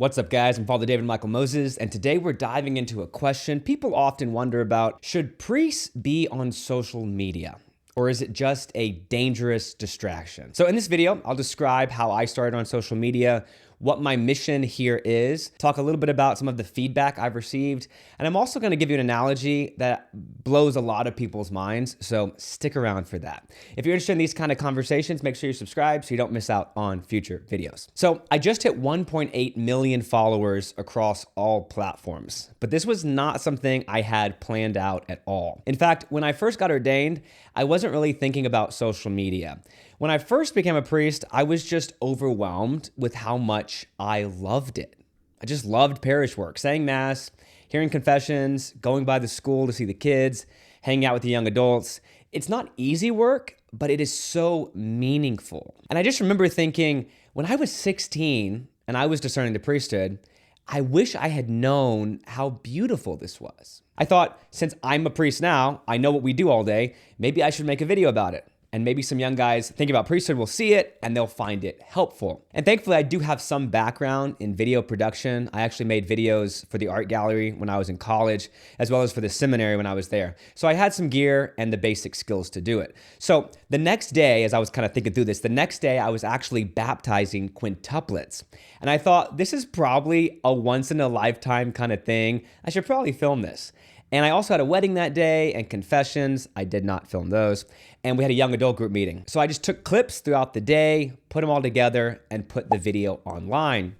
What's up, guys? I'm Father David Michael Moses, and today we're diving into a question people often wonder about. Should priests be on social media, or is it just a dangerous distraction? So in this video, I'll describe how I started on social media, what my mission here is, talk a little bit about some of the feedback I've received, and I'm also going to give you an analogy that blows a lot of people's minds, so stick around for that. If you're interested in these kind of conversations, make sure you subscribe so you don't miss out on future videos. So I just hit 1.8 million followers across all platforms, but this was not something I had planned out at all. In fact, when I first got ordained, I wasn't really thinking about social media. When I first became a priest, I was just overwhelmed with how much I loved it. I just loved parish work, saying mass, hearing confessions, going by the school to see the kids, hanging out with the young adults. It's not easy work, but it is so meaningful. And I just remember thinking, when I was 16 and I was discerning the priesthood, I wish I had known how beautiful this was. I thought, since I'm a priest now, I know what we do all day, maybe I should make a video about it. And maybe some young guys thinking about priesthood will see it and they'll find it helpful. And thankfully, I do have some background in video production. I actually made videos for the art gallery when I was in college, as well as for the seminary when I was there. So I had some gear and the basic skills to do it. So the next day, as I was kind of thinking through this, the next day I was actually baptizing quintuplets. And I thought, this is probably a once in a lifetime kind of thing. I should probably film this. And I also had a wedding that day and confessions. I did not film those. And we had a young adult group meeting. So I just took clips throughout the day, put them all together, and put the video online.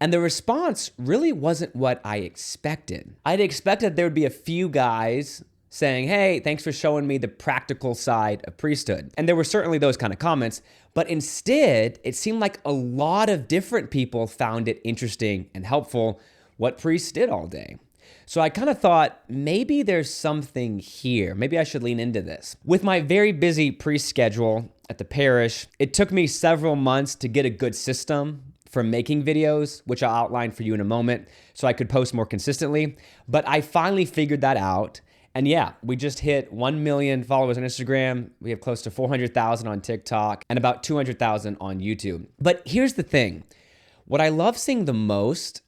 And the response really wasn't what I expected. I'd expected there would be a few guys saying, hey, thanks for showing me the practical side of priesthood. And there were certainly those kind of comments, but instead, it seemed like a lot of different people found it interesting and helpful what priests did all day. So I kind of thought, maybe there's something here. Maybe I should lean into this. With my very busy priest schedule at the parish, it took me several months to get a good system for making videos, which I'll outline for you in a moment, so I could post more consistently. But I finally figured that out. And yeah, we just hit 1 million followers on Instagram. We have close to 400,000 on TikTok and about 200,000 on YouTube. But here's the thing. What I love seeing the most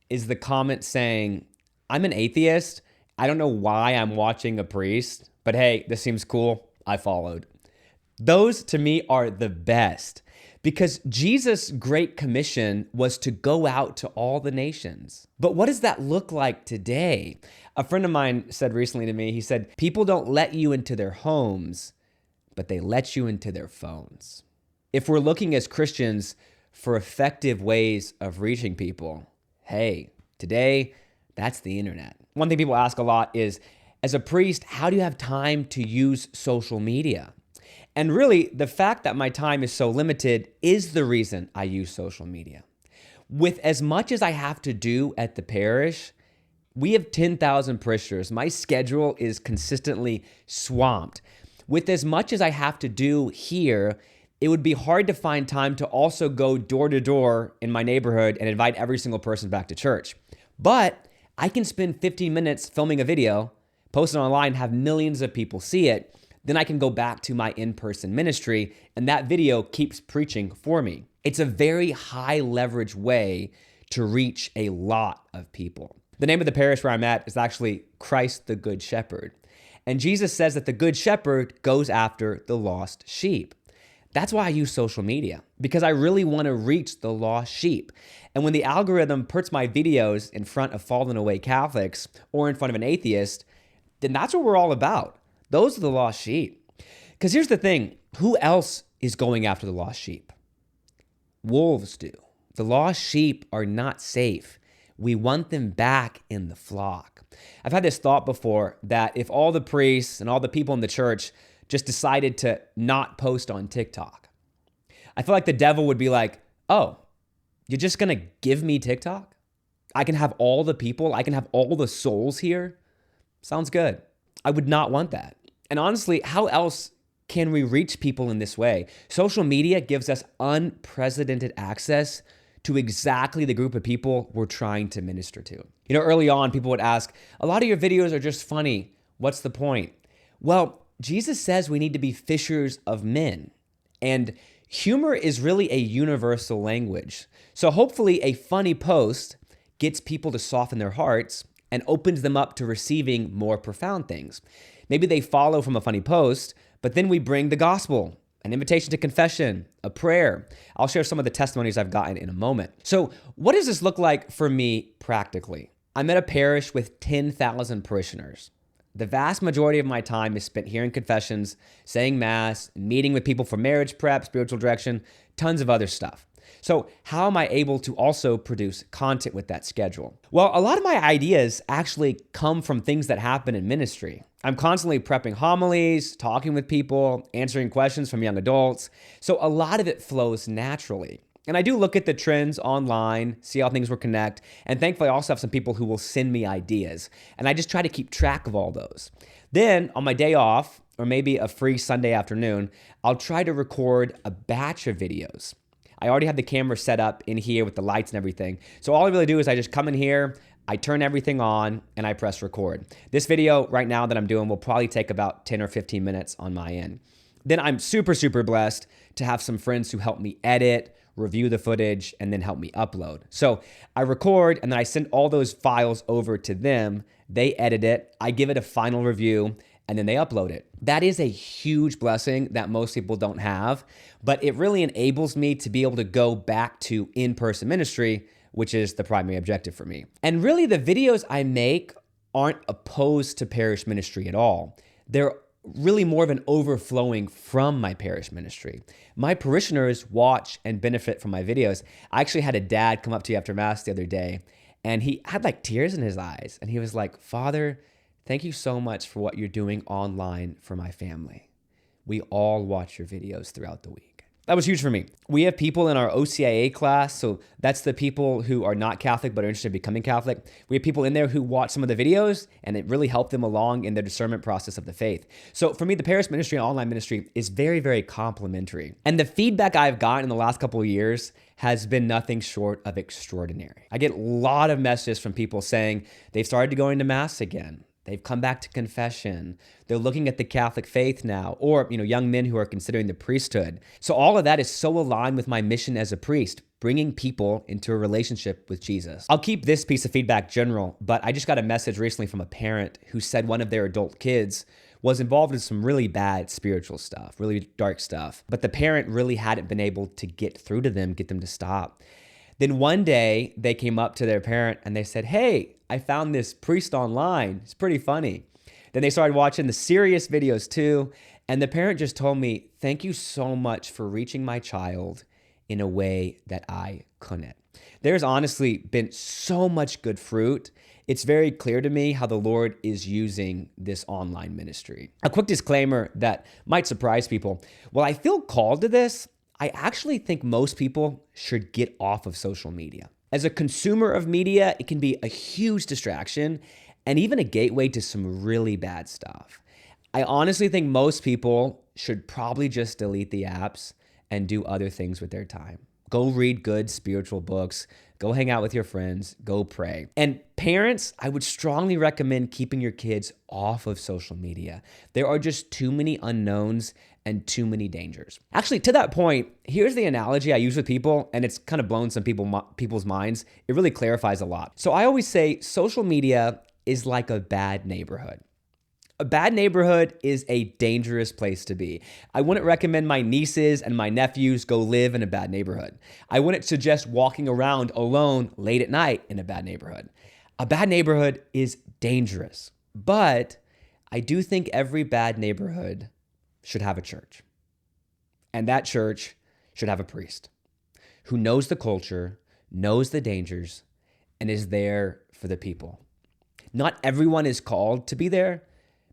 is the comment saying, I'm an atheist. I don't know why I'm watching a priest, but hey, this seems cool. I followed. Those to me are the best because Jesus' great commission was to go out to all the nations. But what does that look like today? A friend of mine said recently to me, he said, people don't let you into their homes, but they let you into their phones. If we're looking as Christians for effective ways of reaching people, hey, today, that's the internet. One thing people ask a lot is, as a priest, how do you have time to use social media? And really, the fact that my time is so limited is the reason I use social media. With as much as I have to do at the parish, we have 10,000 parishioners. My schedule is consistently swamped. With as much as I have to do here, it would be hard to find time to also go door to door in my neighborhood and invite every single person back to church. But I can spend 15 minutes filming a video, post it online, have millions of people see it. Then I can go back to my in-person ministry, and that video keeps preaching for me. It's a very high leverage way to reach a lot of people. The name of the parish where I'm at is actually Christ the Good Shepherd. And Jesus says that the Good Shepherd goes after the lost sheep. That's why I use social media, because I really want to reach the lost sheep. And when the algorithm puts my videos in front of fallen away Catholics or in front of an atheist, then that's what we're all about. Those are the lost sheep. Because here's the thing, who else is going after the lost sheep? Wolves do. The lost sheep are not safe. We want them back in the flock. I've had this thought before that if all the priests and all the people in the church just decided to not post on TikTok, I feel like the devil would be like, oh, you're just gonna give me TikTok? I can have all the people, I can have all the souls here? Sounds good. I would not want that. And honestly, how else can we reach people in this way? Social media gives us unprecedented access to exactly the group of people we're trying to minister to. You know, early on, people would ask, a lot of your videos are just funny. What's the point? Well, Jesus says we need to be fishers of men. And Humor is really a universal language. So hopefully a funny post gets people to soften their hearts and opens them up to receiving more profound things. Maybe they follow from a funny post, but then we bring the gospel, an invitation to confession, a prayer. I'll share some of the testimonies I've gotten in a moment. So what does this look like for me practically? I'm at a parish with 10,000 parishioners. The vast majority of my time is spent hearing confessions, saying mass, meeting with people for marriage prep, spiritual direction, tons of other stuff. So how am I able to also produce content with that schedule? Well, a lot of my ideas actually come from things that happen in ministry. I'm constantly prepping homilies, talking with people, answering questions from young adults. So a lot of it flows naturally. And I do look at the trends online, see how things will connect. And thankfully, I also have some people who will send me ideas. And I just try to keep track of all those. Then on my day off, or maybe a free Sunday afternoon, I'll try to record a batch of videos. I already have the camera set up in here with the lights and everything. So all I really do is I just come in here, I turn everything on, and I press record. This video right now that I'm doing will probably take about 10 or 15 minutes on my end. Then I'm super, super blessed to have some friends who help me edit, review the footage, and then help me upload. So I record and then I send all those files over to them. They edit it, I give it a final review, and then they upload it. That is a huge blessing that most people don't have, but it really enables me to be able to go back to in-person ministry, which is the primary objective for me. And really the videos I make aren't opposed to parish ministry at all. They're really more of an overflowing from my parish ministry. My parishioners watch and benefit from my videos. I actually had a dad come up to me after Mass the other day, and he had like tears in his eyes. And he was like, "Father, thank you so much for what you're doing online for my family. We all watch your videos throughout the week." That was huge for me. We have people in our OCIA class, so that's the people who are not Catholic but are interested in becoming Catholic. We have people in there who watch some of the videos, and it really helped them along in their discernment process of the faith. So for me, the parish ministry and online ministry is very, very complementary. And the feedback I've gotten in the last couple of years has been nothing short of extraordinary. I get a lot of messages from people saying they've started going to Mass again. They've come back to confession. They're looking at the Catholic faith now, or young men who are considering the priesthood. So all of that is so aligned with my mission as a priest, bringing people into a relationship with Jesus. I'll keep this piece of feedback general, but I just got a message recently from a parent who said one of their adult kids was involved in some really bad spiritual stuff, really dark stuff, but the parent really hadn't been able to get through to them, get them to stop. Then one day they came up to their parent and they said, "Hey, I found this priest online. It's pretty funny." Then they started watching the serious videos too. And the parent just told me, "Thank you so much for reaching my child in a way that I couldn't." There's honestly been so much good fruit. It's very clear to me how the Lord is using this online ministry. A quick disclaimer that might surprise people. While I feel called to this, I actually think most people should get off of social media. As a consumer of media, it can be a huge distraction and even a gateway to some really bad stuff. I honestly think most people should probably just delete the apps and do other things with their time. Go read good spiritual books, go hang out with your friends, go pray. And parents, I would strongly recommend keeping your kids off of social media. There are just too many unknowns and too many dangers. Actually, to that point, here's the analogy I use with people, and it's kind of blown some people's minds. It really clarifies a lot. So I always say social media is like a bad neighborhood. A bad neighborhood is a dangerous place to be. I wouldn't recommend my nieces and my nephews go live in a bad neighborhood. I wouldn't suggest walking around alone late at night in a bad neighborhood. A bad neighborhood is dangerous, but I do think every bad neighborhood should have a church. And that church should have a priest who knows the culture, knows the dangers, and is there for the people. Not everyone is called to be there,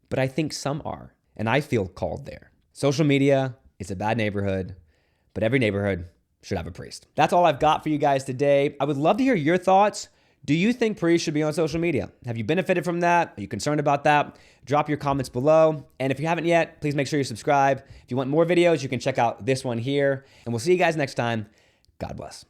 but I think some are, and I feel called there. Social media is a bad neighborhood, but every neighborhood should have a priest. That's all I've got for you guys today. I would love to hear your thoughts. Do you think priests should be on social media? Have you benefited from that? Are you concerned about that? Drop your comments below. And if you haven't yet, please make sure you subscribe. If you want more videos, you can check out this one here. And we'll see you guys next time. God bless.